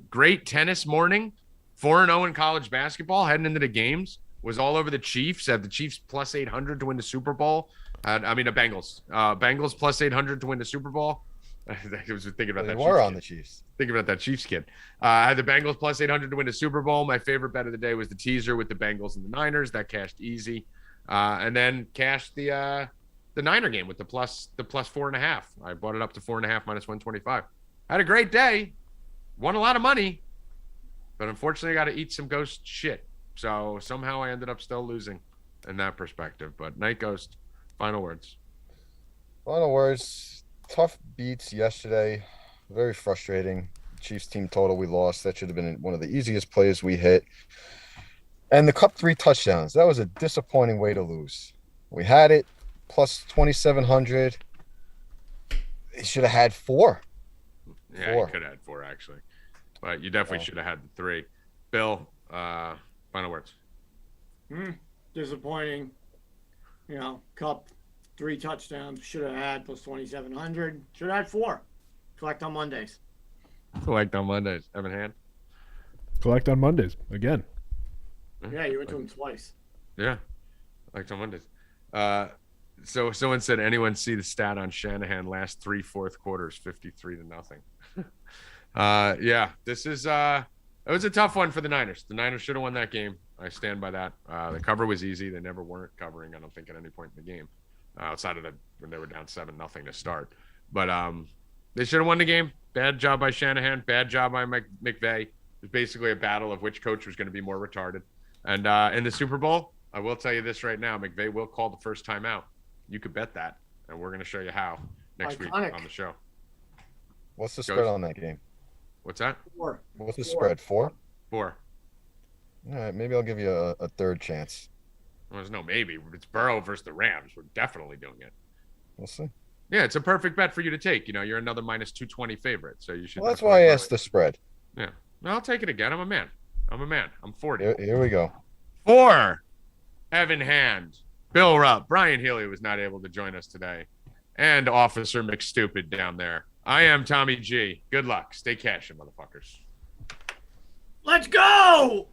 Great tennis morning, 4-0 in college basketball, heading into the games, was all over the Chiefs, had the Chiefs plus 800 to win the Super Bowl. The Bengals plus 800 to win the Super Bowl. I was thinking about that. They were on the Chiefs. Thinking about that Chiefs kid. I had the Bengals plus 800 to win the Super Bowl. My favorite bet of the day was the teaser with the Bengals and the Niners. That cashed easy. And then cashed the Niner game with the plus 4.5. I bought it up to 4.5 minus 125. Had a great day. Won a lot of money, but unfortunately I got to eat some ghost shit. So somehow I ended up still losing in that perspective. But Night Ghost, final words. Final words. Tough beats yesterday. Very frustrating. Chiefs team total we lost. That should have been one of the easiest plays we hit. And the Cup 3 touchdowns. That was a disappointing way to lose. We had it plus 2,700. They should have had 4. Yeah, you could have had 4 actually, but you definitely should have had the 3. Bill, final words. Disappointing. You know, Cup 3 touchdowns. Should have had plus 2,700. Should have had 4. Collect on Mondays. Collect on Mondays. Evan Hand. Collect on Mondays again. Yeah, you went to him twice. Yeah, collect on Mondays. So someone said, anyone see the stat on Shanahan last 3 fourth quarters, 53-0. Yeah, this is It was a tough one for the Niners. The Niners should have won that game. I stand by that. The cover was easy. They never weren't covering, I don't think, at any point in the game, outside of when they were down 7-0 to start. But they should have won the game. Bad job by Shanahan. Bad job by McVay. It was basically a battle of which coach was going to be more retarded. And in the Super Bowl, I will tell you this right now. McVay will call the first time out. You could bet that. And we're going to show you how next week on the show. What's the spread on that game? What's that? 4. What's the spread? 4? 4. All right, maybe I'll give you a third chance. Well, there's no maybe. It's Burrow versus the Rams. We're definitely doing it. We'll see. Yeah, it's a perfect bet for you to take. You know, you're another minus 220 favorite, so you should. Well, that's why I asked the spread. Yeah, no, I'll take it again. I'm a man. I'm 40. Here we go. 4. Evan Hand, Bill Rupp, Brian Healy was not able to join us today, and Officer McStupid down there. I am Tommy G. Good luck. Stay cashin', motherfuckers. Let's go!